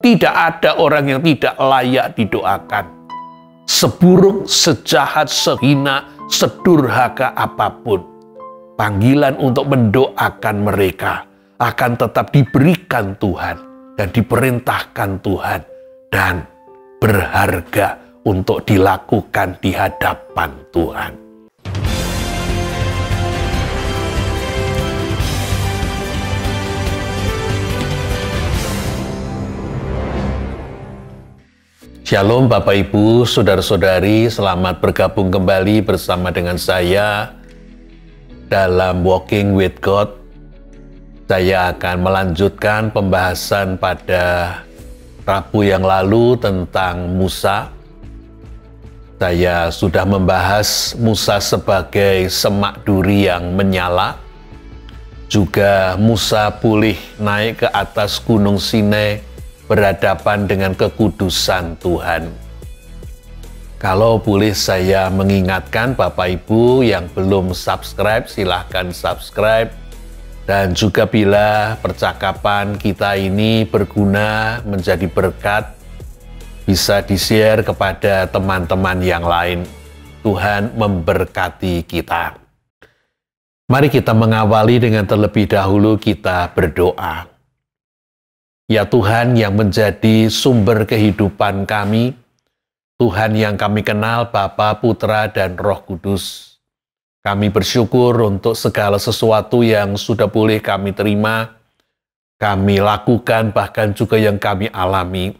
Tidak ada orang yang tidak layak didoakan. Seburuk, sejahat, sehina, sedurhaka apapun, panggilan untuk mendoakan mereka akan tetap diberikan Tuhan dan diperintahkan Tuhan dan berharga untuk dilakukan di hadapan Tuhan. Shalom Bapak Ibu, Saudara-saudari, selamat bergabung kembali bersama dengan saya dalam Walking with God. Saya akan melanjutkan pembahasan pada Rabu yang lalu tentang Musa. Saya sudah membahas Musa sebagai semak duri yang menyala. Juga Musa pulih naik ke atas Gunung Sinai berhadapan dengan kekudusan Tuhan. Kalau boleh saya mengingatkan Bapak Ibu yang belum subscribe, silahkan subscribe. Dan juga bila percakapan kita ini berguna, menjadi berkat, bisa di-share kepada teman-teman yang lain. Tuhan memberkati kita. Mari kita mengawali dengan terlebih dahulu kita berdoa. Ya Tuhan yang menjadi sumber kehidupan kami, Tuhan yang kami kenal Bapa, Putra, dan Roh Kudus. Kami bersyukur untuk segala sesuatu yang sudah boleh kami terima, kami lakukan, bahkan juga yang kami alami,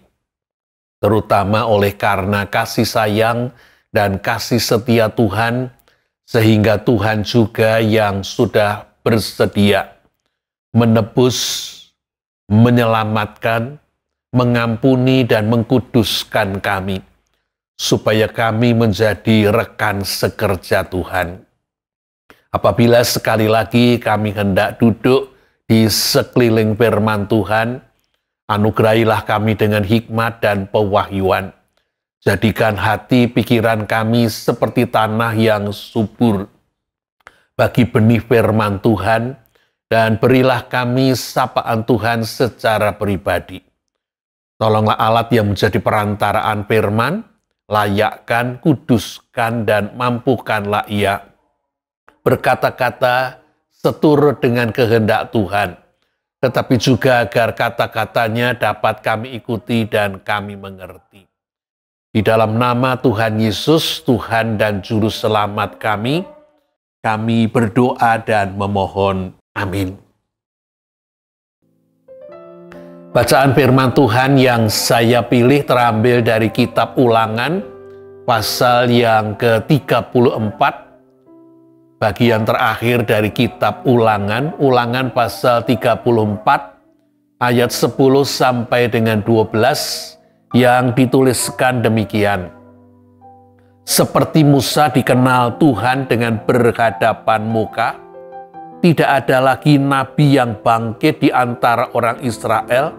terutama oleh karena kasih sayang dan kasih setia Tuhan, sehingga Tuhan juga yang sudah bersedia menebus, menyelamatkan, mengampuni, dan mengkuduskan kami, supaya kami menjadi rekan sekerja Tuhan. Apabila sekali lagi kami hendak duduk di sekeliling firman Tuhan, anugerahilah kami dengan hikmat dan pewahyuan. Jadikan hati pikiran kami seperti tanah yang subur bagi benih firman Tuhan, dan berilah kami sapaan Tuhan secara pribadi. Tolonglah alat yang menjadi perantaraan firman, layakkan, kuduskan, dan mampukanlah ia berkata-kata seturut dengan kehendak Tuhan, tetapi juga agar kata-katanya dapat kami ikuti dan kami mengerti. Di dalam nama Tuhan Yesus, Tuhan dan Juru Selamat kami berdoa dan memohon. Amin. Bacaan firman Tuhan yang saya pilih terambil dari kitab Ulangan, pasal yang ke-34, bagian terakhir dari kitab Ulangan, Ulangan pasal 34, ayat 10 sampai dengan 12, yang dituliskan demikian. Seperti Musa dikenal Tuhan dengan berhadapan muka, tidak ada lagi nabi yang bangkit di antara orang Israel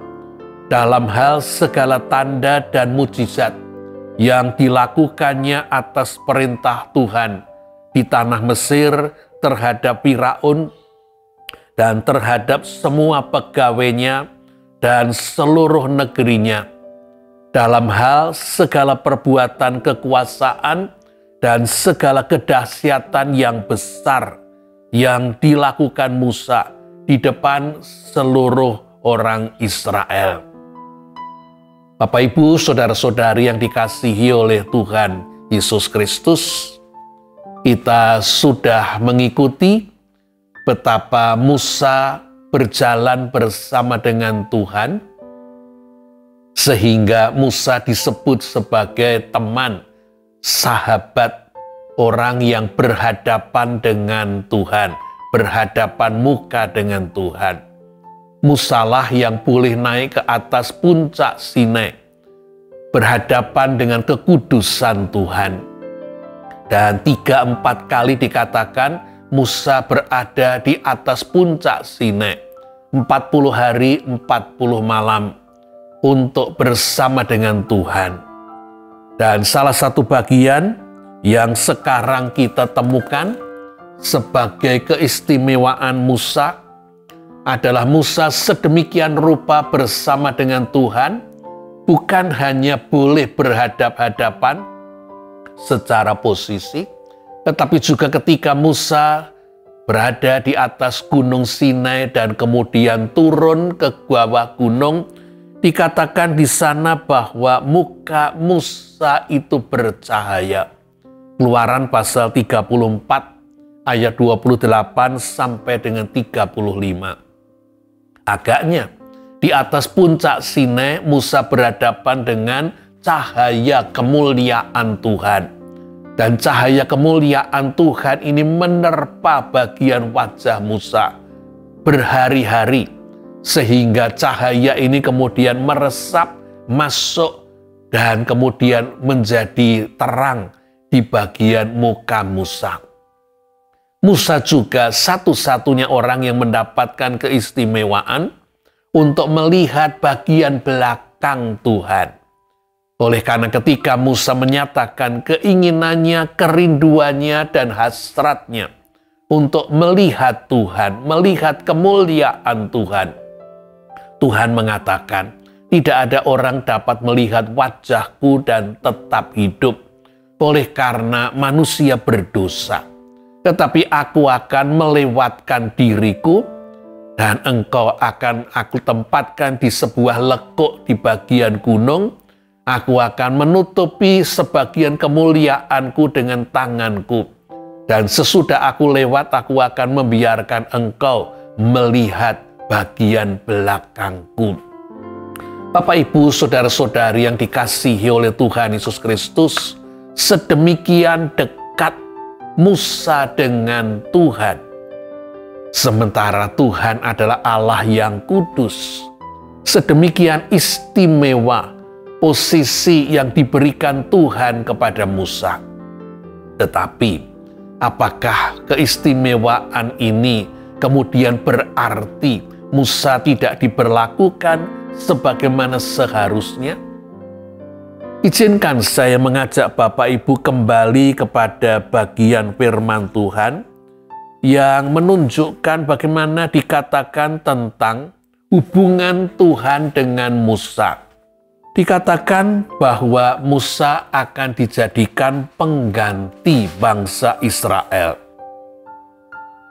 dalam hal segala tanda dan mujizat yang dilakukannya atas perintah Tuhan di tanah Mesir terhadap Firaun dan terhadap semua pegawainya dan seluruh negerinya, dalam hal segala perbuatan kekuasaan dan segala kedahsyatan yang besar yang dilakukan Musa di depan seluruh orang Israel. Bapak Ibu, saudara-saudari yang dikasihi oleh Tuhan Yesus Kristus, kita sudah mengikuti betapa Musa berjalan bersama dengan Tuhan, sehingga Musa disebut sebagai teman, sahabat, orang yang berhadapan dengan Tuhan, berhadapan muka dengan Tuhan. Musalah yang boleh naik ke atas puncak Sinai, berhadapan dengan kekudusan Tuhan. Dan 3-4 kali dikatakan Musa berada di atas puncak Sinai, 40 hari 40 malam untuk bersama dengan Tuhan. Dan salah satu bagian yang sekarang kita temukan sebagai keistimewaan Musa adalah Musa sedemikian rupa bersama dengan Tuhan bukan hanya boleh berhadap-hadapan secara posisi, tetapi juga ketika Musa berada di atas gunung Sinai dan kemudian turun ke bawah gunung, dikatakan di sana bahwa muka Musa itu bercahaya. Keluaran pasal 34 ayat 28 sampai dengan 35. Agaknya di atas puncak Sinai Musa berhadapan dengan cahaya kemuliaan Tuhan. Dan cahaya kemuliaan Tuhan ini menerpa bagian wajah Musa berhari-hari. Sehingga cahaya ini kemudian meresap, masuk, dan kemudian menjadi terang di bagian muka Musa. Musa juga satu-satunya orang yang mendapatkan keistimewaan untuk melihat bagian belakang Tuhan. Oleh karena ketika Musa menyatakan keinginannya, kerinduannya, dan hasratnya untuk melihat Tuhan, melihat kemuliaan Tuhan, Tuhan mengatakan, tidak ada orang dapat melihat wajahku dan tetap hidup, oleh karena manusia berdosa. Tetapi aku akan melewatkan diriku, dan engkau akan aku tempatkan di sebuah lekuk di bagian gunung. Aku akan menutupi sebagian kemuliaanku dengan tanganku. Dan sesudah aku lewat, aku akan membiarkan engkau melihat bagian belakangku. Bapak, Ibu, saudara-saudari yang dikasihi oleh Tuhan Yesus Kristus, sedemikian dekat Musa dengan Tuhan. Sementara Tuhan adalah Allah yang kudus. Sedemikian istimewa posisi yang diberikan Tuhan kepada Musa. Tetapi, apakah keistimewaan ini kemudian berarti Musa tidak diperlakukan sebagaimana seharusnya? Izinkan saya mengajak Bapak Ibu kembali kepada bagian firman Tuhan yang menunjukkan bagaimana dikatakan tentang hubungan Tuhan dengan Musa. Dikatakan bahwa Musa akan dijadikan pengganti bangsa Israel.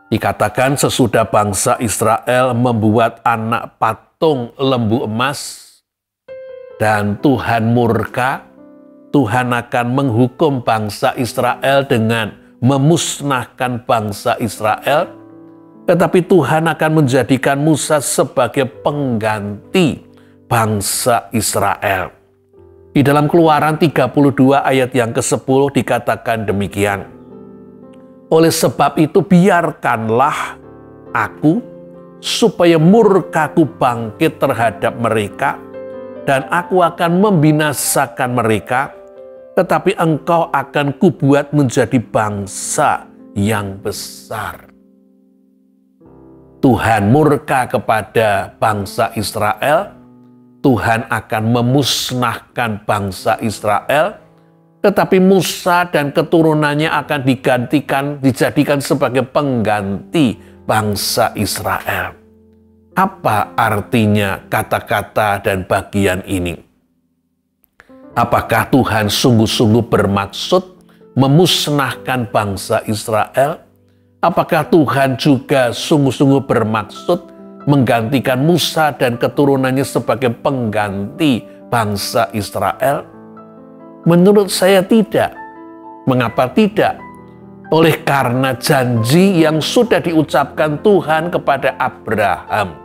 Dikatakan sesudah bangsa Israel membuat anak patung lembu emas, dan Tuhan murka, Tuhan akan menghukum bangsa Israel dengan memusnahkan bangsa Israel. Tetapi Tuhan akan menjadikan Musa sebagai pengganti bangsa Israel. Di dalam Keluaran 32 ayat yang ke-10 dikatakan demikian. Oleh sebab itu biarkanlah aku supaya murkaku bangkit terhadap mereka, dan aku akan membinasakan mereka, tetapi engkau akan kubuat menjadi bangsa yang besar. Tuhan murka kepada bangsa Israel, Tuhan akan memusnahkan bangsa Israel, tetapi Musa dan keturunannya akan dijadikan sebagai pengganti bangsa Israel. Apa artinya kata-kata dan bagian ini? Apakah Tuhan sungguh-sungguh bermaksud memusnahkan bangsa Israel? Apakah Tuhan juga sungguh-sungguh bermaksud menggantikan Musa dan keturunannya sebagai pengganti bangsa Israel? Menurut saya tidak. Mengapa tidak? Oleh karena janji yang sudah diucapkan Tuhan kepada Abraham,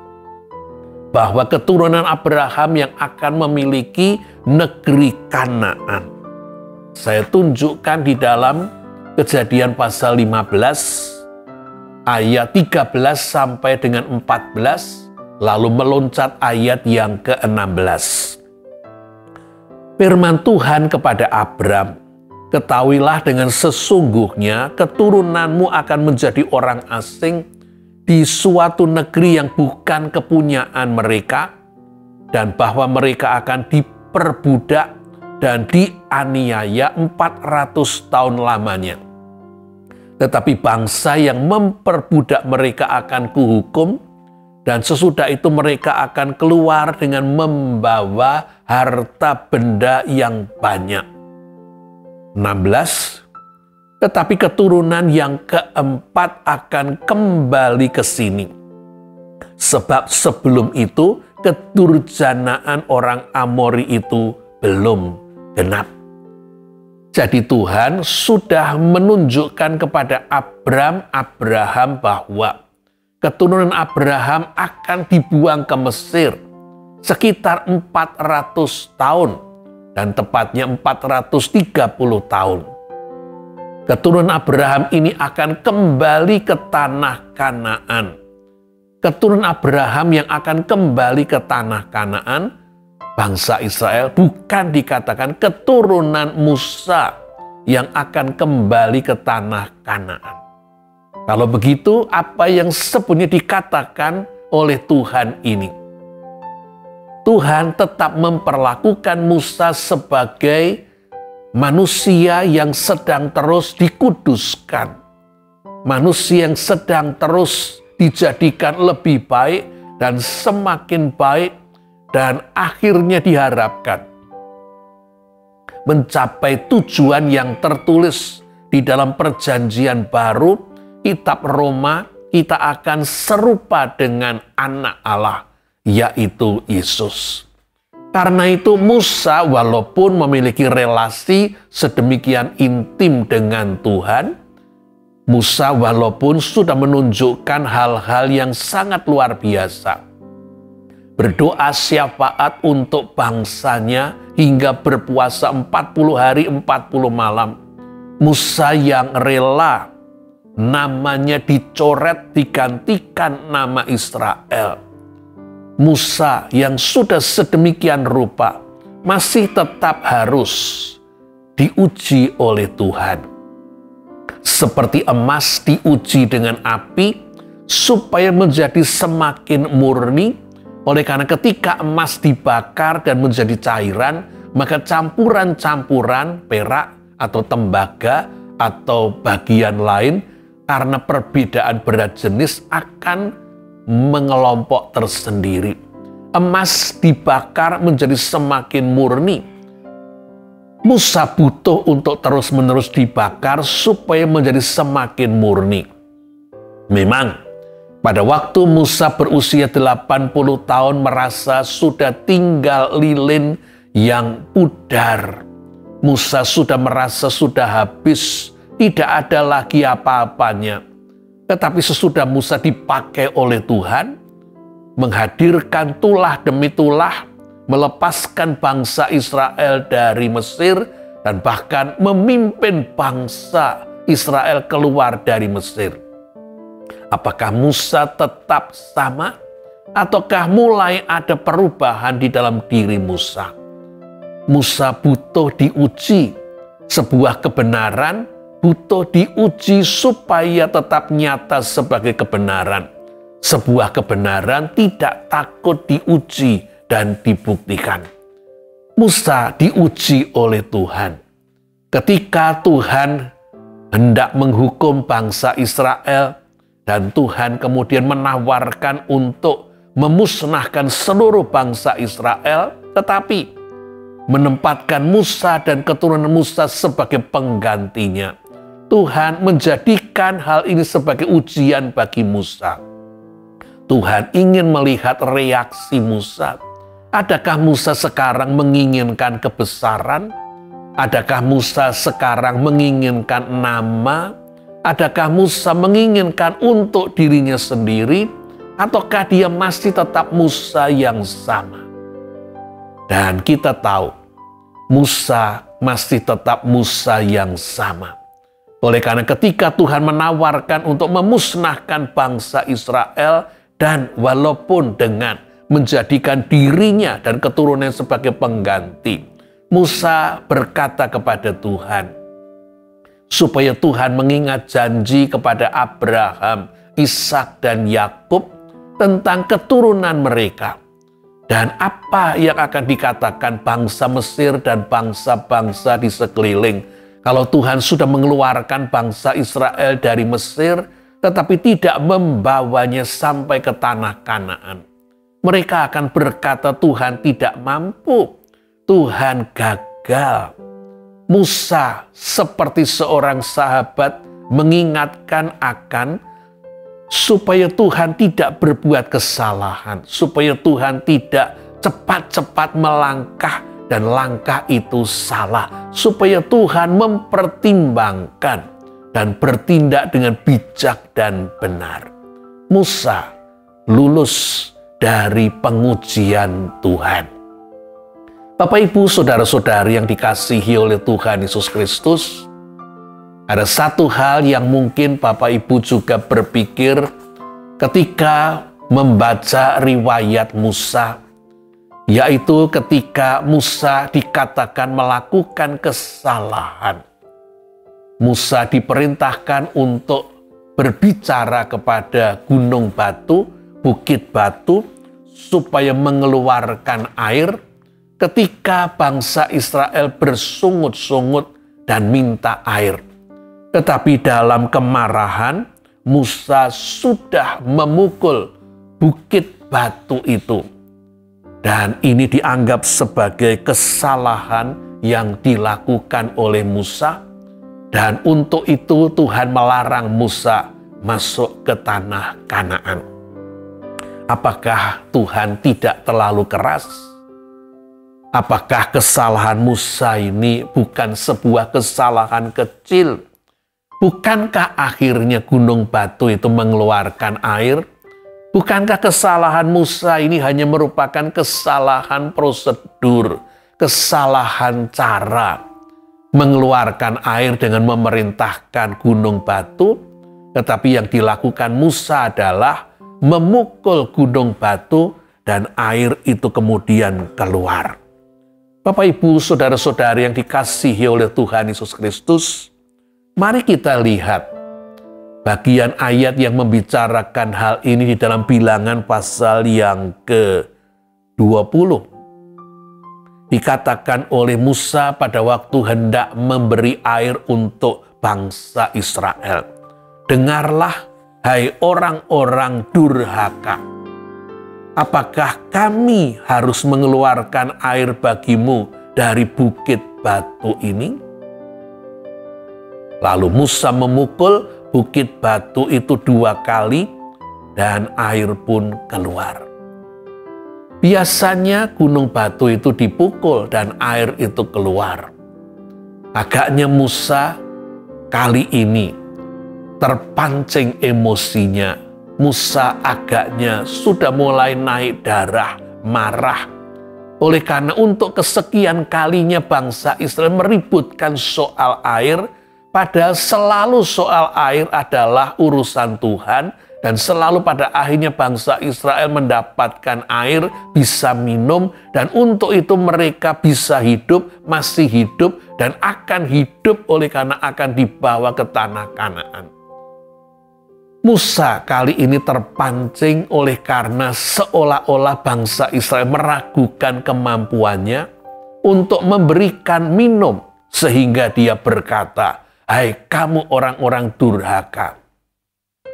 bahwa keturunan Abraham yang akan memiliki negeri Kanaan. Saya tunjukkan di dalam Kejadian pasal 15 ayat 13 sampai dengan 14, lalu meloncat ayat yang ke-16. Firman Tuhan kepada Abram, ketahuilah dengan sesungguhnya keturunanmu akan menjadi orang asing di suatu negeri yang bukan kepunyaan mereka, dan bahwa mereka akan diperbudak dan dianiaya 400 tahun lamanya. Tetapi bangsa yang memperbudak mereka akan kuhukum, Dan sesudah itu mereka akan keluar dengan membawa harta benda yang banyak. 16. Tetapi keturunan yang keempat akan kembali ke sini. Sebab sebelum itu kedurjanaan orang Amori itu belum genap. Jadi Tuhan sudah menunjukkan kepada Abraham bahwa keturunan Abraham akan dibuang ke Mesir sekitar 400 tahun dan tepatnya 430 tahun. Keturunan Abraham ini akan kembali ke tanah Kanaan. Keturunan Abraham yang akan kembali ke tanah Kanaan, bangsa Israel, bukan dikatakan keturunan Musa yang akan kembali ke tanah Kanaan. Kalau begitu, apa yang sebenarnya dikatakan oleh Tuhan ini? Tuhan tetap memperlakukan Musa sebagai manusia yang sedang terus dikuduskan. Manusia yang sedang terus dijadikan lebih baik dan semakin baik, dan akhirnya diharapkan mencapai tujuan yang tertulis di dalam perjanjian baru, kitab Roma, kita akan serupa dengan anak Allah, yaitu Yesus. Karena itu Musa walaupun memiliki relasi sedemikian intim dengan Tuhan, Musa walaupun sudah menunjukkan hal-hal yang sangat luar biasa, berdoa syafaat untuk bangsanya hingga berpuasa 40 hari 40 malam. Musa yang rela namanya dicoret digantikan nama Israel. Musa yang sudah sedemikian rupa masih tetap harus diuji oleh Tuhan. Seperti emas diuji dengan api supaya menjadi semakin murni. Oleh karena ketika emas dibakar dan menjadi cairan, maka campuran-campuran perak atau tembaga atau bagian lain karena perbedaan berat jenis akan mengelompok tersendiri. Emas dibakar menjadi semakin murni. Musa butuh untuk terus-menerus dibakar supaya menjadi semakin murni. Memang, pada waktu Musa berusia 80 tahun merasa sudah tinggal lilin yang pudar. Musa sudah merasa sudah habis, tidak ada lagi apa-apanya. Tetapi sesudah Musa dipakai oleh Tuhan, menghadirkan tulah demi tulah, melepaskan bangsa Israel dari Mesir, dan bahkan memimpin bangsa Israel keluar dari Mesir. Apakah Musa tetap sama? Ataukah mulai ada perubahan di dalam diri Musa? Musa butuh diuji. Sebuah kebenaran butuh diuji supaya tetap nyata sebagai kebenaran. Sebuah kebenaran tidak takut diuji dan dibuktikan. Musa diuji oleh Tuhan. Ketika Tuhan hendak menghukum bangsa Israel, dan Tuhan kemudian menawarkan untuk memusnahkan seluruh bangsa Israel, tetapi menempatkan Musa dan keturunan Musa sebagai penggantinya. Tuhan menjadikan hal ini sebagai ujian bagi Musa. Tuhan ingin melihat reaksi Musa. Adakah Musa sekarang menginginkan kebesaran? Adakah Musa sekarang menginginkan nama? Adakah Musa menginginkan untuk dirinya sendiri? Ataukah dia masih tetap Musa yang sama? Dan kita tahu, Musa masih tetap Musa yang sama. Oleh karena ketika Tuhan menawarkan untuk memusnahkan bangsa Israel, dan walaupun dengan menjadikan dirinya dan keturunannya sebagai pengganti, Musa berkata kepada Tuhan, supaya Tuhan mengingat janji kepada Abraham, Ishak, dan Yakub tentang keturunan mereka. Dan apa yang akan dikatakan bangsa Mesir dan bangsa-bangsa di sekeliling. Kalau Tuhan sudah mengeluarkan bangsa Israel dari Mesir, tetapi tidak membawanya sampai ke tanah Kanaan. Mereka akan berkata Tuhan tidak mampu, Tuhan gagal. Musa seperti seorang sahabat mengingatkan akan supaya Tuhan tidak berbuat kesalahan, supaya Tuhan tidak cepat-cepat melangkah dan langkah itu salah, supaya Tuhan mempertimbangkan dan bertindak dengan bijak dan benar. Musa lulus dari pengujian Tuhan. Bapak, Ibu, saudara-saudari yang dikasihi oleh Tuhan Yesus Kristus, ada satu hal yang mungkin Bapak Ibu juga berpikir ketika membaca riwayat Musa, yaitu ketika Musa dikatakan melakukan kesalahan. Musa diperintahkan untuk berbicara kepada gunung batu, bukit batu, supaya mengeluarkan air ketika bangsa Israel bersungut-sungut dan minta air. Tetapi dalam kemarahan, Musa sudah memukul bukit batu itu. Dan ini dianggap sebagai kesalahan yang dilakukan oleh Musa. Dan untuk itu Tuhan melarang Musa masuk ke tanah Kanaan. Apakah Tuhan tidak terlalu keras? Apakah kesalahan Musa ini bukan sebuah kesalahan kecil? Bukankah akhirnya gunung batu itu mengeluarkan air? Bukankah kesalahan Musa ini hanya merupakan kesalahan prosedur, kesalahan cara mengeluarkan air dengan memerintahkan gunung batu? Tetapi yang dilakukan Musa adalah memukul gunung batu dan air itu kemudian keluar. Bapak, Ibu, saudara-saudari yang dikasihi oleh Tuhan Yesus Kristus, mari kita lihat bagian ayat yang membicarakan hal ini di dalam Bilangan pasal yang ke-20. Dikatakan oleh Musa pada waktu hendak memberi air untuk bangsa Israel. Dengarlah, hai orang-orang durhaka. Apakah kami harus mengeluarkan air bagimu dari bukit batu ini? Lalu Musa memukul bukit batu itu 2 kali dan air pun keluar. Biasanya gunung batu itu dipukul dan air itu keluar. Agaknya Musa kali ini terpancing emosinya. Musa agaknya sudah mulai naik darah, marah. Oleh karena untuk kesekian kalinya bangsa Israel meributkan soal air, padahal selalu soal air adalah urusan Tuhan, dan selalu pada akhirnya bangsa Israel mendapatkan air, bisa minum, dan untuk itu mereka bisa hidup, masih hidup, dan akan hidup oleh karena akan dibawa ke tanah Kanaan. Musa kali ini terpancing oleh karena seolah-olah bangsa Israel meragukan kemampuannya untuk memberikan minum, sehingga dia berkata, hai kamu orang-orang durhaka.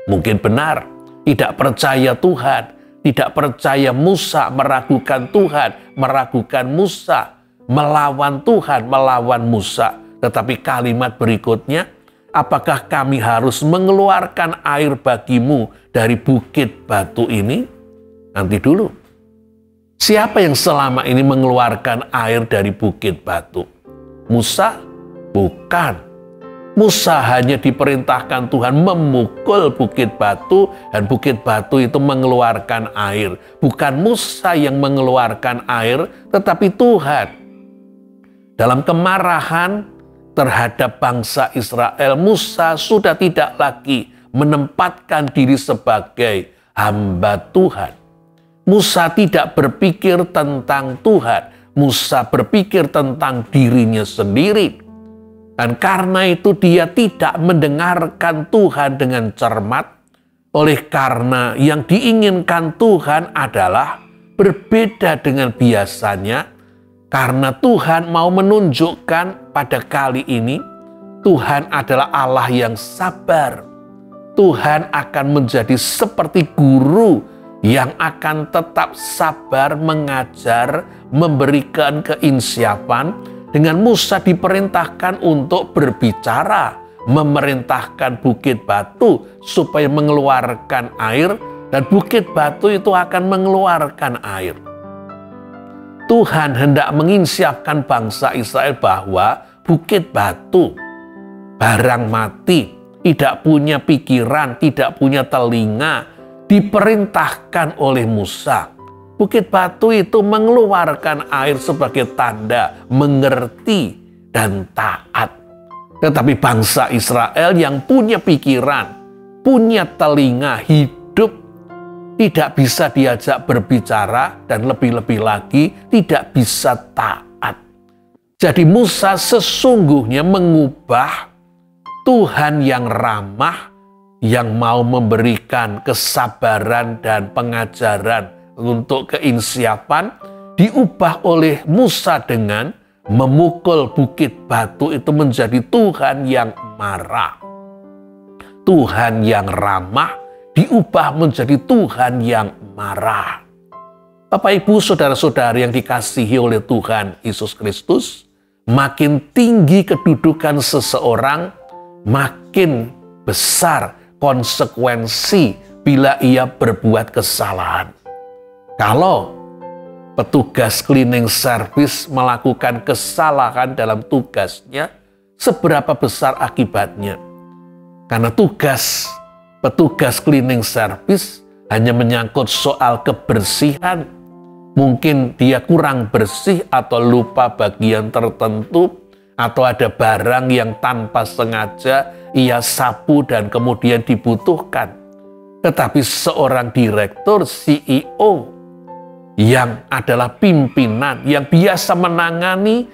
Mungkin benar, tidak percaya Tuhan, tidak percaya Musa, meragukan Tuhan, meragukan Musa, melawan Tuhan, melawan Musa. Tetapi kalimat berikutnya, apakah kami harus mengeluarkan air bagimu dari bukit batu ini? Nanti dulu. Siapa yang selama ini mengeluarkan air dari bukit batu? Musa? Bukan. Musa hanya diperintahkan Tuhan memukul bukit batu dan bukit batu itu mengeluarkan air. Bukan Musa yang mengeluarkan air, tetapi Tuhan. Dalam kemarahan terhadap bangsa Israel, Musa sudah tidak lagi menempatkan diri sebagai hamba Tuhan. Musa tidak berpikir tentang Tuhan. Musa berpikir tentang dirinya sendiri. Dan karena itu dia tidak mendengarkan Tuhan dengan cermat. Oleh karena yang diinginkan Tuhan adalah berbeda dengan biasanya. Karena Tuhan mau menunjukkan pada kali ini, Tuhan adalah Allah yang sabar. Tuhan akan menjadi seperti guru yang akan tetap sabar mengajar, memberikan keinsiapan. Dengan Musa diperintahkan untuk berbicara, memerintahkan bukit batu supaya mengeluarkan air, dan bukit batu itu akan mengeluarkan air. Tuhan hendak menginsiapkan bangsa Israel bahwa bukit batu, barang mati, tidak punya pikiran, tidak punya telinga, diperintahkan oleh Musa. Bukit batu itu mengeluarkan air sebagai tanda mengerti dan taat. Tetapi bangsa Israel yang punya pikiran, punya telinga, hidup, tidak bisa diajak berbicara, dan lebih-lebih lagi tidak bisa taat. Jadi Musa sesungguhnya mengubah Tuhan yang ramah, yang mau memberikan kesabaran dan pengajaran untuk keinsiapan, diubah oleh Musa dengan memukul bukit batu itu menjadi Tuhan yang marah. Tuhan yang ramah diubah menjadi Tuhan yang marah. Bapak, Ibu, saudara-saudari yang dikasihi oleh Tuhan Yesus Kristus, makin tinggi kedudukan seseorang, makin besar konsekuensi bila ia berbuat kesalahan. Kalau petugas cleaning service melakukan kesalahan dalam tugasnya, seberapa besar akibatnya? Karena petugas cleaning service hanya menyangkut soal kebersihan. Mungkin dia kurang bersih atau lupa bagian tertentu, atau ada barang yang tanpa sengaja ia sapu dan kemudian dibutuhkan. Tetapi seorang direktur, CEO, yang adalah pimpinan, yang biasa menangani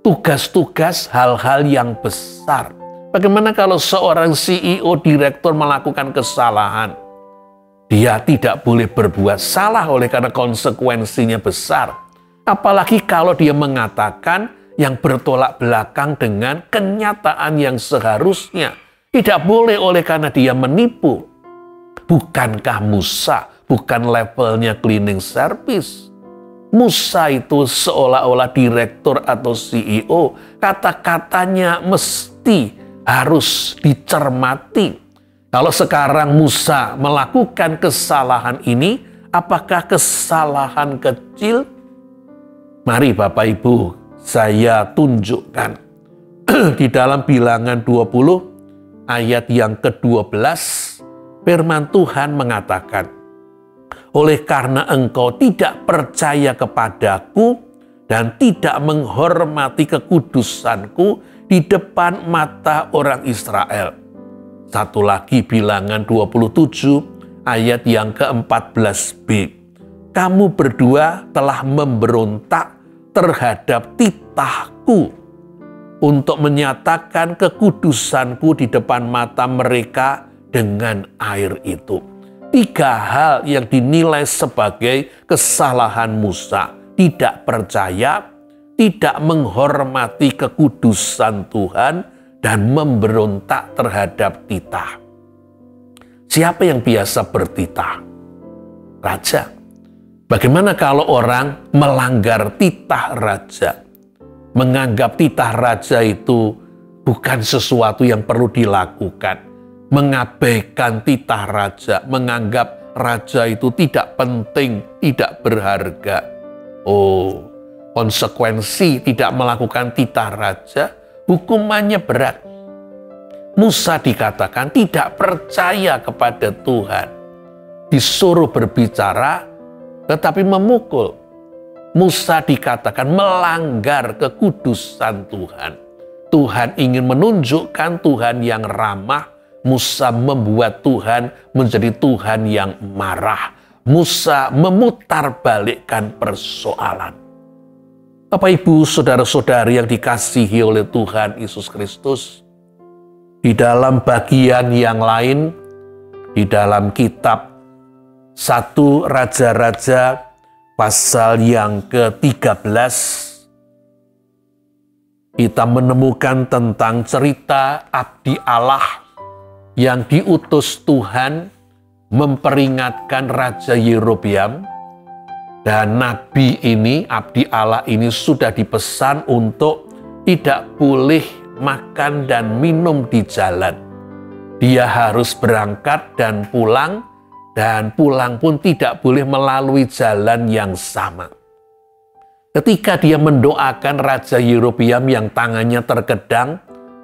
tugas-tugas hal-hal yang besar. Bagaimana kalau seorang CEO, direktur melakukan kesalahan? Dia tidak boleh berbuat salah oleh karena konsekuensinya besar. Apalagi kalau dia mengatakan yang bertolak belakang dengan kenyataan yang seharusnya. Tidak boleh oleh karena dia menipu. Bukankah Musa bukan levelnya cleaning service? Musa itu seolah-olah direktur atau CEO. Kata-katanya mesti harus dicermati. Kalau sekarang Musa melakukan kesalahan ini, apakah kesalahan kecil? Mari Bapak Ibu, saya tunjukkan di dalam Bilangan 20 ayat yang ke-12, firman Tuhan mengatakan, oleh karena engkau tidak percaya kepadaku dan tidak menghormati kekudusanku di depan mata orang Israel. Satu lagi Bilangan 27 ayat yang ke-14b. Kamu berdua telah memberontak terhadap titahku untuk menyatakan kekudusanku di depan mata mereka dengan air itu. 3 hal yang dinilai sebagai kesalahan Musa: tidak percaya, tidak menghormati kekudusan Tuhan, dan memberontak terhadap titah. Siapa yang biasa bertitah? Raja. Bagaimana kalau orang melanggar titah raja? Menganggap titah raja itu bukan sesuatu yang perlu dilakukan. Mengabaikan titah raja, menganggap raja itu tidak penting, tidak berharga. Oh, konsekuensi tidak melakukan titah raja, hukumannya berat. Musa dikatakan tidak percaya kepada Tuhan. Disuruh berbicara, tetapi memukul. Musa dikatakan melanggar kekudusan Tuhan. Tuhan ingin menunjukkan Tuhan yang ramah. Musa membuat Tuhan menjadi Tuhan yang marah. Musa memutarbalikkan persoalan. Bapak, Ibu, saudara-saudari yang dikasihi oleh Tuhan Yesus Kristus, di dalam bagian yang lain, di dalam kitab 1 Raja-Raja pasal yang ke-13, kita menemukan tentang cerita abdi Allah yang diutus Tuhan memperingatkan Raja Yerobeam, dan nabi ini, abdi Allah ini sudah dipesan untuk tidak boleh makan dan minum di jalan. Dia harus berangkat dan pulang pun tidak boleh melalui jalan yang sama. Ketika dia mendoakan Raja Yerobeam yang tangannya terkedang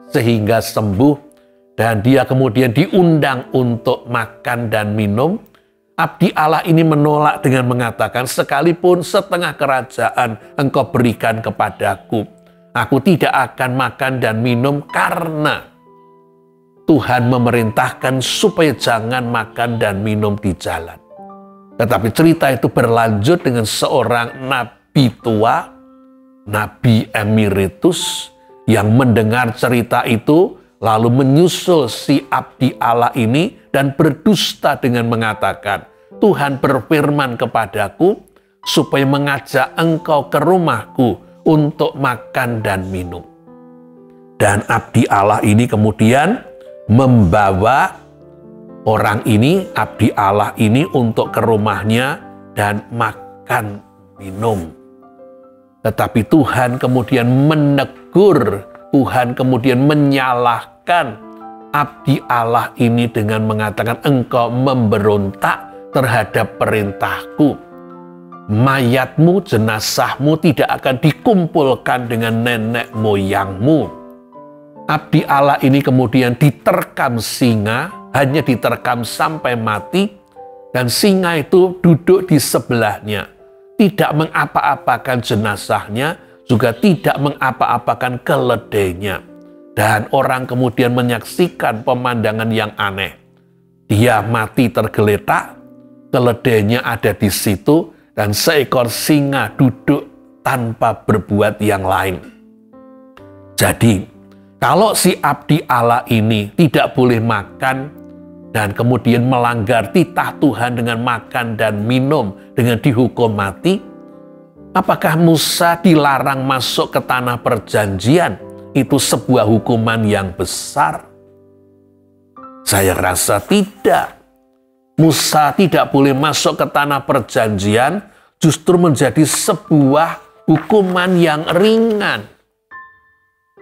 sehingga sembuh, dan dia kemudian diundang untuk makan dan minum, abdi Allah ini menolak dengan mengatakan, sekalipun setengah kerajaan engkau berikan kepadaku, aku tidak akan makan dan minum karena Tuhan memerintahkan supaya jangan makan dan minum di jalan. Tetapi cerita itu berlanjut dengan seorang nabi tua, Nabi Emeritus, yang mendengar cerita itu lalu menyusul si abdi Allah ini dan berdusta dengan mengatakan, Tuhan berfirman kepadaku supaya mengajak engkau ke rumahku untuk makan dan minum. Dan abdi Allah ini kemudian membawa orang ini, abdi Allah ini, untuk ke rumahnya dan makan minum. Tetapi Tuhan kemudian menegur, Tuhan kemudian menyalahkan abdi Allah ini dengan mengatakan, engkau memberontak terhadap perintahku. Mayatmu, jenazahmu tidak akan dikumpulkan dengan nenek moyangmu. Abdi Allah ini kemudian diterkam singa, hanya diterkam sampai mati, dan singa itu duduk di sebelahnya. Tidak mengapa-apakan jenazahnya, juga tidak mengapa-apakan keledainya. Dan orang kemudian menyaksikan pemandangan yang aneh. Dia mati tergeletak, keledainya ada di situ, dan seekor singa duduk tanpa berbuat yang lain. Jadi, kalau si abdi Allah ini tidak boleh makan dan kemudian melanggar titah Tuhan dengan makan dan minum dengan dihukum mati, apakah Musa dilarang masuk ke tanah perjanjian? Itu sebuah hukuman yang besar? Saya rasa tidak. Musa tidak boleh masuk ke tanah perjanjian justru menjadi sebuah hukuman yang ringan.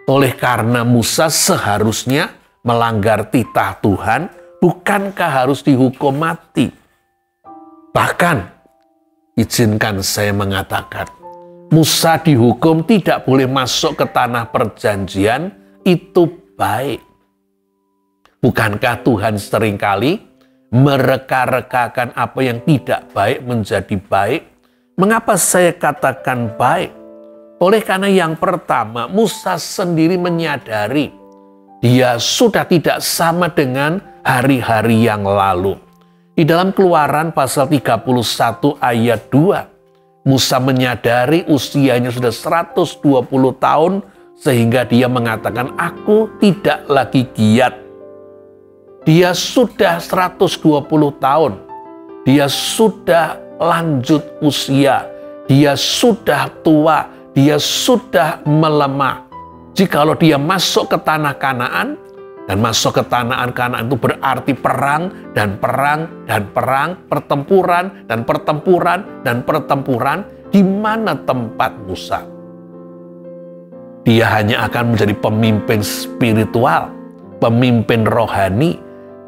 Oleh karena Musa seharusnya melanggar titah Tuhan, bukankah harus dihukum mati? Bahkan, izinkan saya mengatakan, Musa dihukum tidak boleh masuk ke tanah perjanjian, itu baik. Bukankah Tuhan seringkali mereka-rekakan apa yang tidak baik menjadi baik? Mengapa saya katakan baik? Oleh karena yang pertama, Musa sendiri menyadari dia sudah tidak sama dengan hari-hari yang lalu. Di dalam Keluaran pasal 31 ayat 2, Musa menyadari usianya sudah 120 tahun sehingga dia mengatakan, aku tidak lagi giat. Dia sudah 120 tahun. Dia sudah lanjut usia. Dia sudah tua. Dia sudah melemah. Jikalau dia masuk ke tanah Kanaan, dan masuk ke tanah Kanaan itu berarti perang dan perang dan perang, pertempuran dan pertempuran dan pertempuran, di mana tempat Musa? Dia hanya akan menjadi pemimpin spiritual, pemimpin rohani.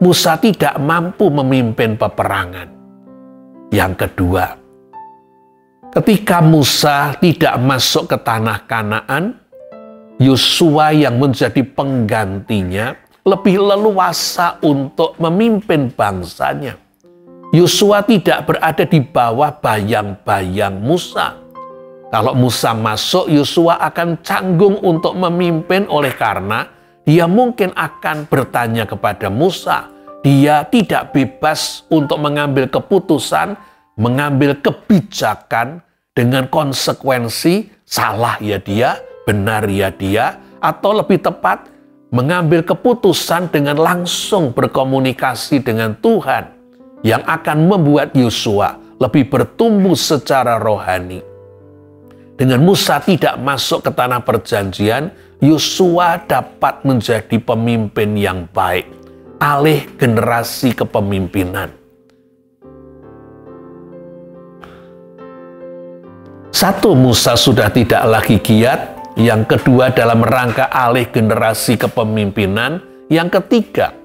Musa tidak mampu memimpin peperangan. Yang kedua, ketika Musa tidak masuk ke tanah Kanaan, Yosua yang menjadi penggantinya lebih leluasa untuk memimpin bangsanya. Yosua tidak berada di bawah bayang-bayang Musa. Kalau Musa masuk, Yosua akan canggung untuk memimpin oleh karena dia mungkin akan bertanya kepada Musa. Dia tidak bebas untuk mengambil keputusan, mengambil kebijakan dengan konsekuensi salah ya dia, benar ya dia, atau lebih tepat mengambil keputusan dengan langsung berkomunikasi dengan Tuhan yang akan membuat Yosua lebih bertumbuh secara rohani. Dengan Musa tidak masuk ke tanah perjanjian, Yosua dapat menjadi pemimpin yang baik. alih generasi kepemimpinan. Satu, Musa sudah tidak lagi giat. Yang kedua, dalam rangka alih generasi kepemimpinan. Yang ketiga,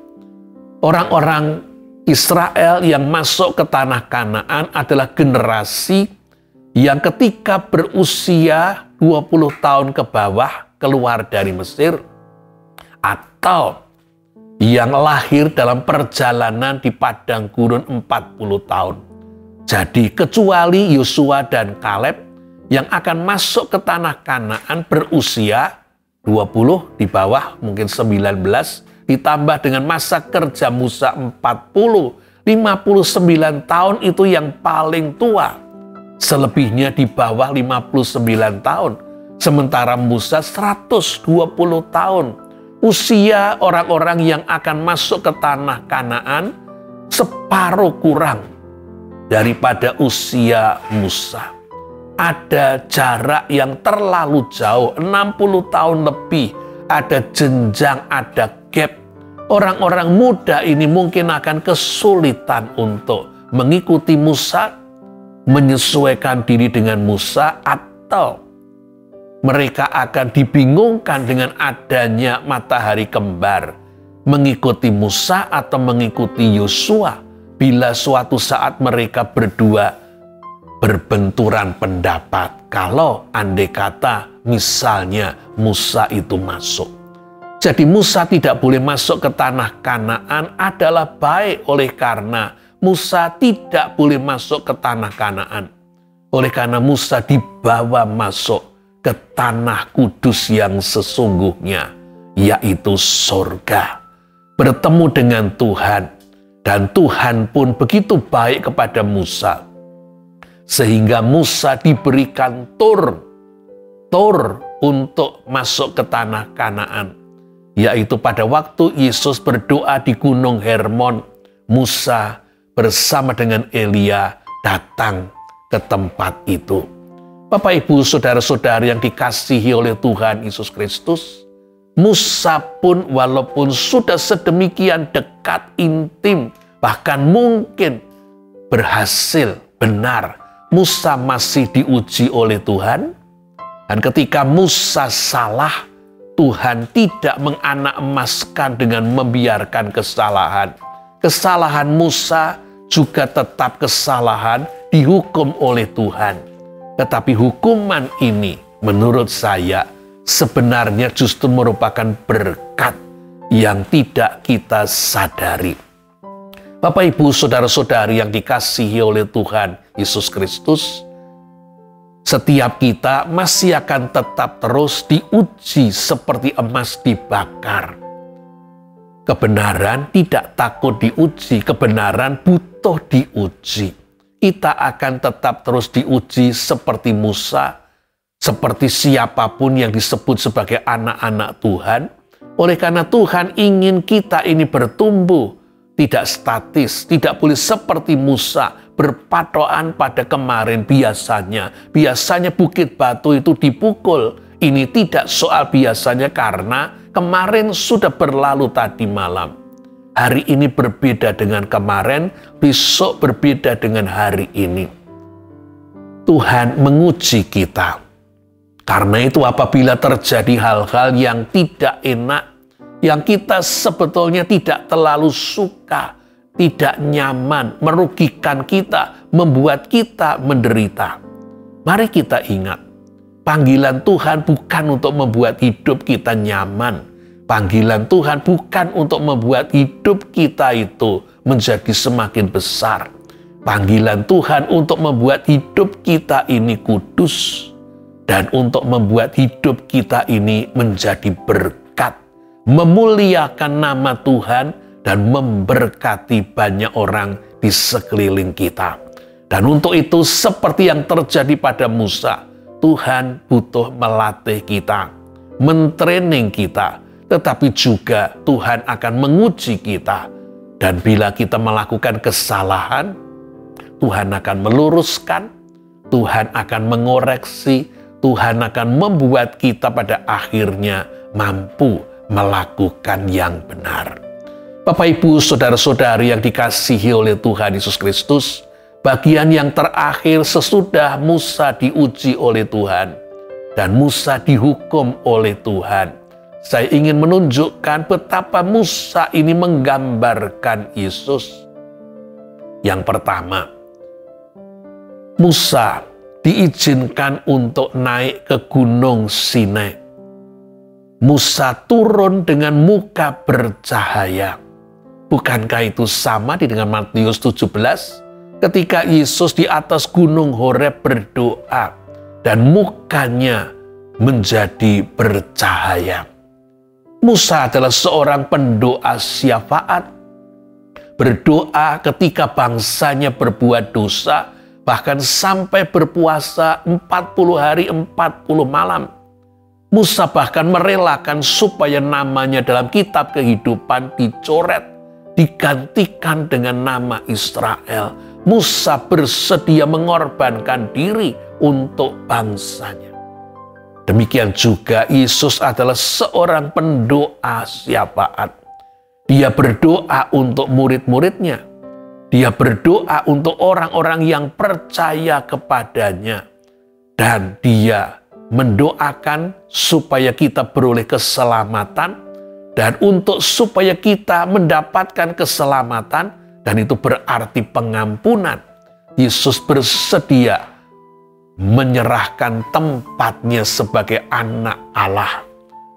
orang-orang Israel yang masuk ke tanah Kanaan adalah generasi yang ketika berusia 20 tahun ke bawah keluar dari Mesir, atau yang lahir dalam perjalanan di padang gurun 40 tahun. Jadi kecuali Yosua dan Kaleb yang akan masuk ke tanah Kanaan berusia 20 di bawah, mungkin 19, ditambah dengan masa kerja Musa 40, 59 tahun itu yang paling tua. Selebihnya di bawah 59 tahun. Sementara Musa 120 tahun. Usia orang-orang yang akan masuk ke tanah Kanaan separuh kurang daripada usia Musa. Ada jarak yang terlalu jauh, 60 tahun lebih. Ada jenjang, ada gap. Orang-orang muda ini mungkin akan kesulitan untuk mengikuti Musa, menyesuaikan diri dengan Musa, atau mereka akan dibingungkan dengan adanya matahari kembar, mengikuti Musa atau mengikuti Yosua bila suatu saat mereka berdua berbenturan pendapat. Kalau andai kata misalnya Musa itu masuk. Jadi Musa tidak boleh masuk ke tanah Kanaan adalah baik oleh karena Musa tidak boleh masuk ke tanah Kanaan. Oleh karena Musa dibawa masuk ke tanah kudus yang sesungguhnya, yaitu surga. Bertemu dengan Tuhan, dan Tuhan pun begitu baik kepada Musa. Sehingga Musa diberikan tur untuk masuk ke tanah Kanaan. Yaitu pada waktu Yesus berdoa di Gunung Hermon, Musa bersama dengan Elia datang ke tempat itu. Bapak, Ibu, saudara-saudari yang dikasihi oleh Tuhan Yesus Kristus, Musa pun walaupun sudah sedemikian dekat, intim, bahkan mungkin berhasil, benar, Musa masih diuji oleh Tuhan. Dan ketika Musa salah, Tuhan tidak menganak-emaskan dengan membiarkan kesalahan. Kesalahan Musa juga tetap kesalahan, dihukum oleh Tuhan. Tetapi hukuman ini menurut saya sebenarnya justru merupakan berkat yang tidak kita sadari. Bapak, Ibu, saudara-saudari yang dikasihi oleh Tuhan Yesus Kristus, setiap kita masih akan tetap terus diuji seperti emas dibakar. Kebenaran tidak takut diuji, kebenaran butuh diuji. Kita akan tetap terus diuji seperti Musa, seperti siapapun yang disebut sebagai anak-anak Tuhan. Oleh karena Tuhan ingin kita ini bertumbuh, tidak statis, tidak boleh seperti Musa berpatokan pada kemarin. Biasanya bukit batu itu dipukul. Ini tidak soal biasanya karena kemarin sudah berlalu tadi malam. Hari ini berbeda dengan kemarin, besok berbeda dengan hari ini. Tuhan menguji kita. Karena itu apabila terjadi hal-hal yang tidak enak, yang kita sebetulnya tidak terlalu suka, tidak nyaman, merugikan kita, membuat kita menderita. Mari kita ingat, panggilan Tuhan bukan untuk membuat hidup kita nyaman. Panggilan Tuhan bukan untuk membuat hidup kita itu menjadi semakin besar. Panggilan Tuhan untuk membuat hidup kita ini kudus dan untuk membuat hidup kita ini menjadi berkat, memuliakan nama Tuhan dan memberkati banyak orang di sekeliling kita. Dan untuk itu seperti yang terjadi pada Musa, Tuhan butuh melatih kita, mentraining kita, tetapi juga Tuhan akan menguji kita. Dan bila kita melakukan kesalahan, Tuhan akan meluruskan, Tuhan akan mengoreksi, Tuhan akan membuat kita pada akhirnya mampu melakukan yang benar. Bapak, Ibu, saudara-saudari yang dikasihi oleh Tuhan Yesus Kristus, bagian yang terakhir sesudah Musa diuji oleh Tuhan dan Musa dihukum oleh Tuhan. Saya ingin menunjukkan betapa Musa ini menggambarkan Yesus. Yang pertama, Musa diizinkan untuk naik ke Gunung Sinai. Musa turun dengan muka bercahaya. Bukankah itu sama dengan Matius 17? Ketika Yesus di atas gunung Horeb berdoa dan mukanya menjadi bercahaya. Musa adalah seorang pendoa syafaat. Berdoa ketika bangsanya berbuat dosa, bahkan sampai berpuasa 40 hari 40 malam. Musa bahkan merelakan supaya namanya dalam kitab kehidupan dicoret, digantikan dengan nama Israel. Musa bersedia mengorbankan diri untuk bangsanya. Demikian juga Yesus adalah seorang pendoa syafaat. Dia berdoa untuk murid-muridnya. Dia berdoa untuk orang-orang yang percaya kepadanya. Dan dia mendoakan supaya kita beroleh keselamatan. Dan untuk supaya kita mendapatkan keselamatan, dan itu berarti pengampunan, Yesus bersedia menyerahkan tempatnya sebagai anak Allah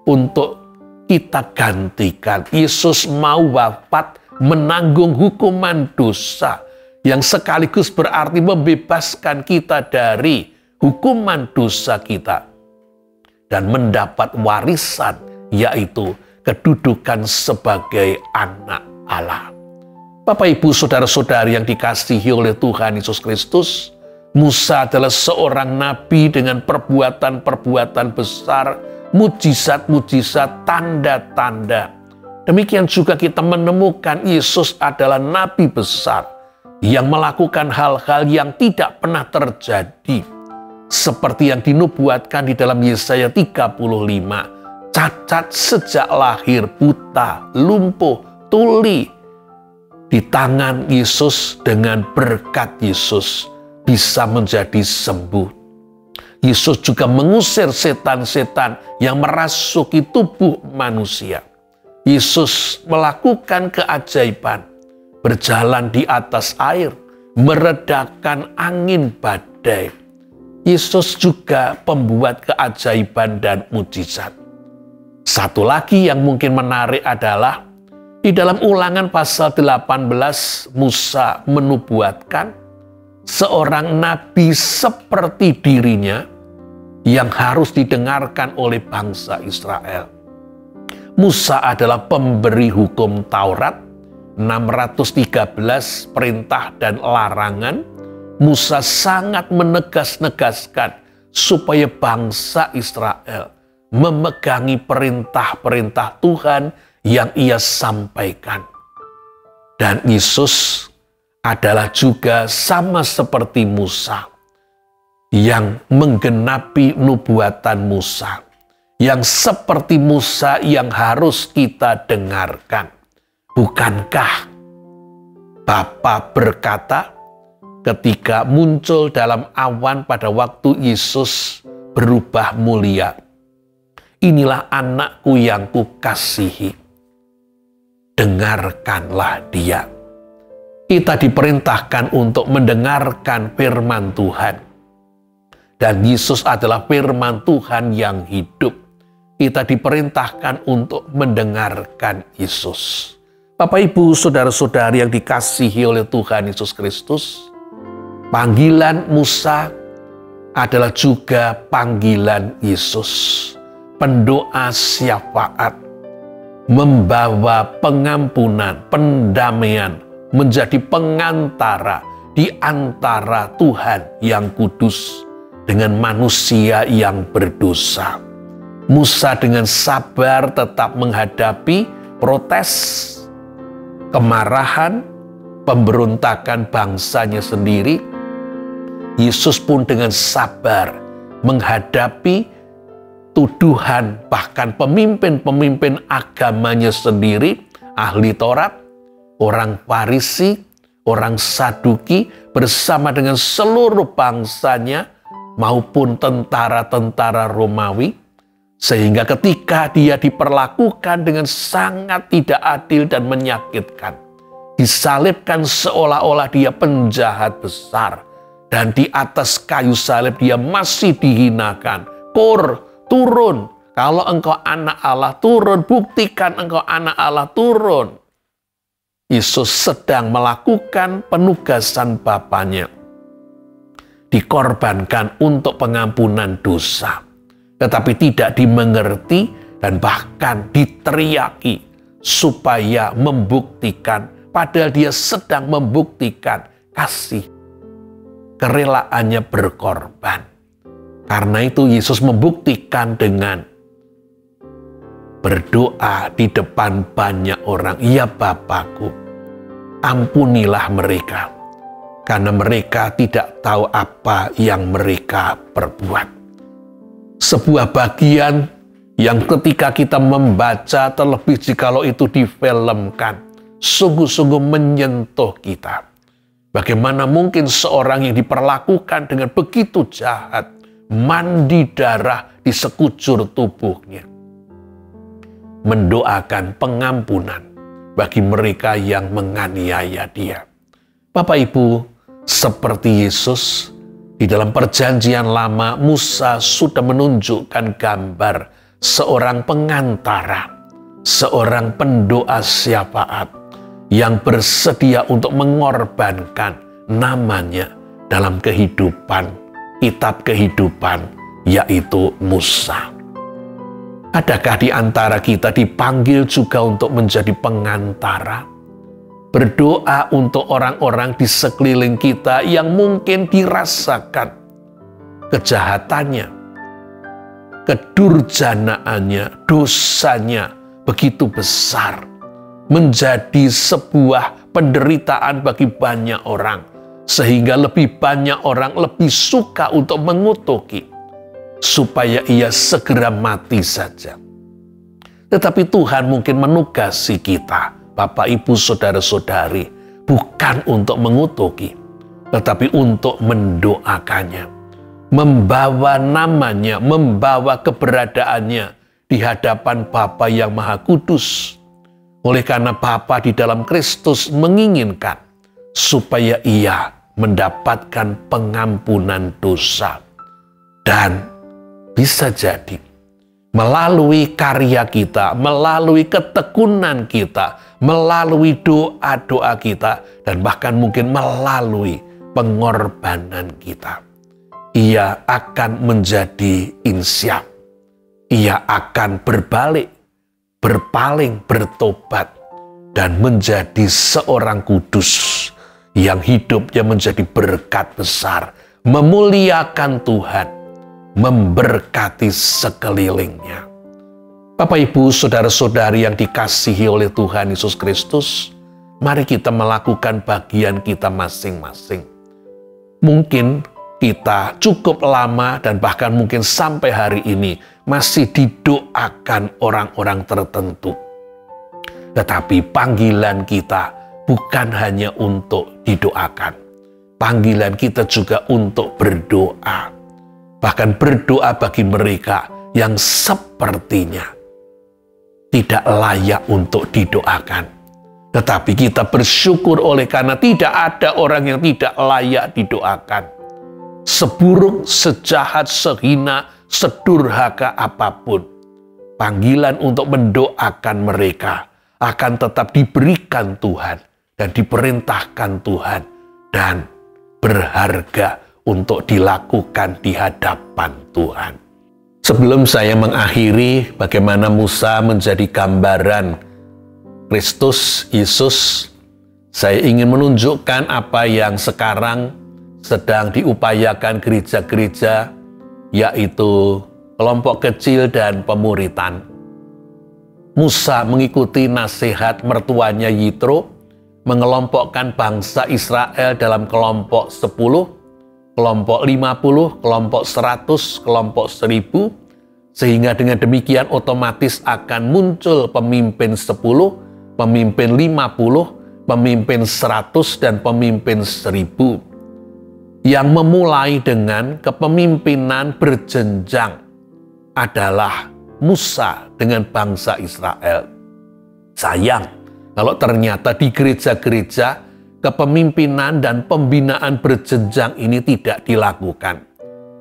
untuk kita gantikan. Yesus mau wafat menanggung hukuman dosa yang sekaligus berarti membebaskan kita dari hukuman dosa kita dan mendapat warisan, yaitu kedudukan sebagai anak Allah. Bapak, Ibu, saudara-saudari yang dikasihi oleh Tuhan Yesus Kristus, Musa adalah seorang nabi dengan perbuatan-perbuatan besar, mujizat-mujizat, tanda-tanda. Demikian juga kita menemukan Yesus adalah nabi besar yang melakukan hal-hal yang tidak pernah terjadi. Seperti yang dinubuatkan di dalam Yesaya 35. Cacat sejak lahir, buta, lumpuh, tuli. Di tangan Yesus dengan berkat Yesus bisa menjadi sembuh. Yesus juga mengusir setan-setan yang merasuki tubuh manusia. Yesus melakukan keajaiban, berjalan di atas air, meredakan angin badai. Yesus juga pembuat keajaiban dan mujizat. Satu lagi yang mungkin menarik adalah di dalam Ulangan pasal 18 Musa menubuatkan seorang nabi seperti dirinya yang harus didengarkan oleh bangsa Israel. Musa adalah pemberi hukum Taurat, 613 perintah dan larangan. Musa sangat menegas-negaskan supaya bangsa Israel memegangi perintah-perintah Tuhan yang ia sampaikan. Dan Yesus adalah juga sama seperti Musa yang menggenapi nubuatan Musa, yang seperti Musa yang harus kita dengarkan. Bukankah Bapa berkata ketika muncul dalam awan pada waktu Yesus berubah mulia, "Inilah anakku yang kukasihi, dengarkanlah dia." Kita diperintahkan untuk mendengarkan firman Tuhan. Dan Yesus adalah firman Tuhan yang hidup. Kita diperintahkan untuk mendengarkan Yesus. Bapak, Ibu, saudara-saudari yang dikasihi oleh Tuhan Yesus Kristus, panggilan Musa adalah juga panggilan Yesus. Pendoa syafaat, membawa pengampunan, pendamaian, menjadi pengantara di antara Tuhan yang kudus dengan manusia yang berdosa. Musa dengan sabar tetap menghadapi protes, kemarahan, pemberontakan bangsanya sendiri. Yesus pun dengan sabar menghadapi tuduhan bahkan pemimpin-pemimpin agamanya sendiri, ahli Taurat, orang Farisi, orang Saduki bersama dengan seluruh bangsanya maupun tentara-tentara Romawi, sehingga ketika dia diperlakukan dengan sangat tidak adil dan menyakitkan, disalibkan seolah-olah dia penjahat besar, dan di atas kayu salib dia masih dihinakan. Turun, kalau engkau anak Allah, turun, buktikan engkau anak Allah, turun. Yesus sedang melakukan penugasan Bapanya, dikorbankan untuk pengampunan dosa, tetapi tidak dimengerti dan bahkan diteriaki supaya membuktikan, padahal dia sedang membuktikan kasih, kerelaannya berkorban. Karena itu Yesus membuktikan dengan berdoa di depan banyak orang, "Ya Bapakku, ampunilah mereka, karena mereka tidak tahu apa yang mereka perbuat." Sebuah bagian yang ketika kita membaca, terlebih jikalau itu difilmkan, sungguh-sungguh menyentuh kita. Bagaimana mungkin seorang yang diperlakukan dengan begitu jahat, mandi darah di sekujur tubuhnya, mendoakan pengampunan bagi mereka yang menganiaya dia. Bapak Ibu, seperti Yesus, di dalam perjanjian lama, Musa sudah menunjukkan gambar seorang pengantara, seorang pendoa syafaat yang bersedia untuk mengorbankan namanya dalam kehidupan, kitab kehidupan, yaitu Musa. Adakah di antara kita dipanggil juga untuk menjadi pengantara? Berdoa untuk orang-orang di sekeliling kita yang mungkin dirasakan kejahatannya, kedurjanaannya, dosanya begitu besar, menjadi sebuah penderitaan bagi banyak orang, sehingga lebih banyak orang lebih suka untuk mengutuki supaya ia segera mati saja. Tetapi Tuhan mungkin menugasi kita, Bapak, Ibu, Saudara-saudari, bukan untuk mengutuki, tetapi untuk mendoakannya, membawa namanya, membawa keberadaannya di hadapan Bapa yang Maha Kudus. Oleh karena Bapa di dalam Kristus menginginkan supaya ia mendapatkan pengampunan dosa. Dan bisa jadi melalui karya kita, melalui ketekunan kita, melalui doa-doa kita, dan bahkan mungkin melalui pengorbanan kita, ia akan menjadi insyaf. Ia akan berbalik, berpaling, bertobat, dan menjadi seorang kudus yang hidupnya menjadi berkat besar, memuliakan Tuhan, memberkati sekelilingnya. Bapak, Ibu, Saudara-saudari yang dikasihi oleh Tuhan Yesus Kristus, mari kita melakukan bagian kita masing-masing. Mungkin kita cukup lama dan bahkan mungkin sampai hari ini masih didoakan orang-orang tertentu. Tetapi panggilan kita bukan hanya untuk didoakan. Panggilan kita juga untuk berdoa. Bahkan berdoa bagi mereka yang sepertinya tidak layak untuk didoakan. Tetapi kita bersyukur oleh karena tidak ada orang yang tidak layak didoakan. Seburuk, sejahat, sehina, sedurhaka apapun, panggilan untuk mendoakan mereka akan tetap diberikan Tuhan dan diperintahkan Tuhan dan berharga untuk dilakukan di hadapan Tuhan. Sebelum saya mengakhiri bagaimana Musa menjadi gambaran Kristus Yesus, saya ingin menunjukkan apa yang sekarang sedang diupayakan gereja-gereja, yaitu kelompok kecil dan pemuritan. Musa mengikuti nasihat mertuanya Yitro, mengelompokkan bangsa Israel dalam kelompok 10, kelompok 50, kelompok 100, kelompok 1000, sehingga dengan demikian otomatis akan muncul pemimpin 10, pemimpin 50, pemimpin 100 dan pemimpin 1000, yang memulai dengan kepemimpinan berjenjang adalah Musa dengan bangsa Israel. Sayang kalau ternyata di gereja-gereja kepemimpinan dan pembinaan berjenjang ini tidak dilakukan.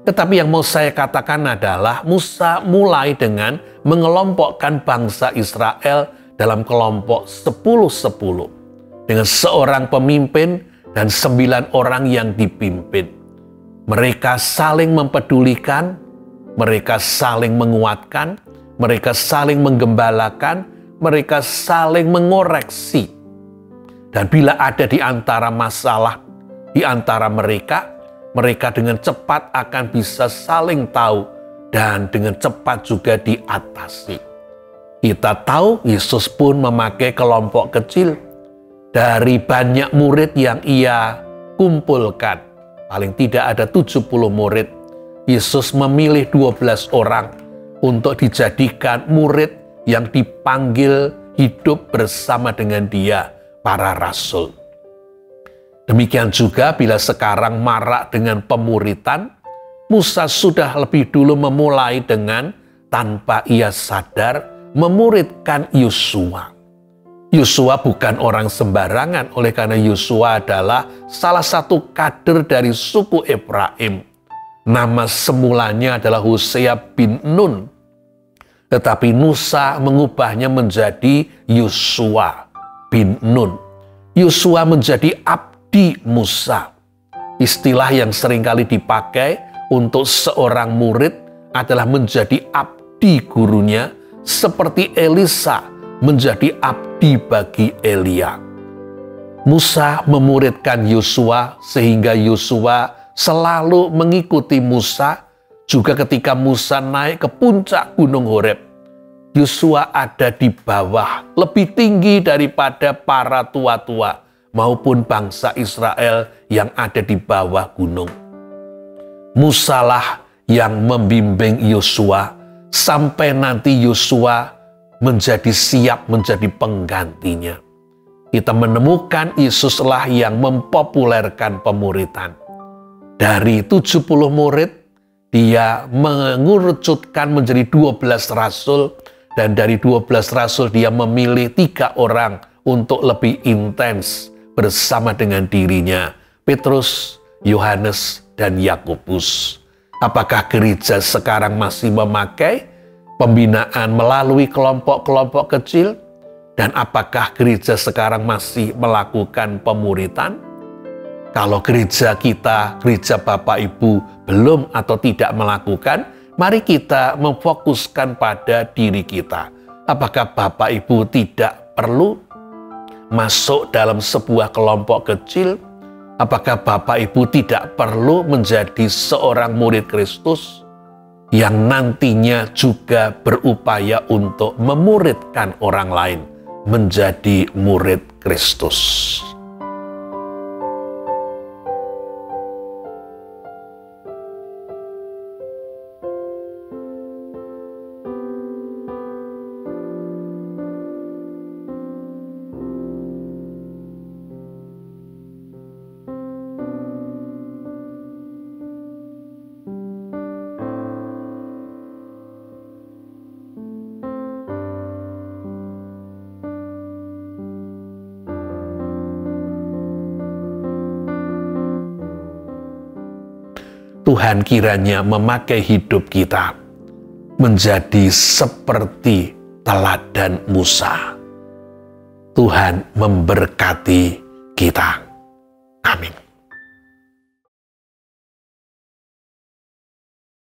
Tetapi yang mau saya katakan adalah Musa mulai dengan mengelompokkan bangsa Israel dalam kelompok 10-10 dengan seorang pemimpin dan 9 orang yang dipimpin. Mereka saling mempedulikan, mereka saling menguatkan, mereka saling menggembalakan, mereka saling mengoreksi. Dan bila ada di antara masalah di antara mereka dengan cepat akan bisa saling tahu dan dengan cepat juga diatasi. Kita tahu Yesus pun memakai kelompok kecil dari banyak murid yang ia kumpulkan. Paling tidak ada 70 murid. Yesus memilih 12 orang untuk dijadikan murid yang dipanggil hidup bersama dengan dia, para rasul. Demikian juga bila sekarang marak dengan pemuritan, Musa sudah lebih dulu memulai dengan tanpa ia sadar memuridkan Yosua. Yosua bukan orang sembarangan, oleh karena Yosua adalah salah satu kader dari suku Efraim. Nama semulanya adalah Hosea bin Nun, tetapi Musa mengubahnya menjadi Yosua bin Nun. Yosua menjadi abdi Musa. Istilah yang seringkali dipakai untuk seorang murid adalah menjadi abdi gurunya, seperti Elisa menjadi abdi bagi Elia. Musa memuridkan Yosua sehingga Yosua selalu mengikuti Musa. Juga ketika Musa naik ke puncak Gunung Horeb, Yosua ada di bawah, lebih tinggi daripada para tua-tua maupun bangsa Israel yang ada di bawah gunung. Musalah yang membimbing Yosua sampai nanti Yosua menjadi siap menjadi penggantinya. Kita menemukan Yesuslah yang mempopulerkan pemuritan. Dari 70 murid, dia mengerucutkan menjadi 12 rasul, dan dari 12 rasul dia memilih 3 orang untuk lebih intens bersama dengan dirinya, Petrus, Yohanes, dan Yakobus. Apakah gereja sekarang masih memakai pembinaan melalui kelompok-kelompok kecil? Dan apakah gereja sekarang masih melakukan pemuritan? Kalau gereja kita, gereja Bapak Ibu belum atau tidak melakukan, mari kita memfokuskan pada diri kita. Apakah Bapak Ibu tidak perlu masuk dalam sebuah kelompok kecil? Apakah Bapak Ibu tidak perlu menjadi seorang murid Kristus yang nantinya juga berupaya untuk memuridkan orang lain menjadi murid Kristus? Tuhan kiranya memakai hidup kita menjadi seperti teladan Musa. Tuhan memberkati kita. Amin.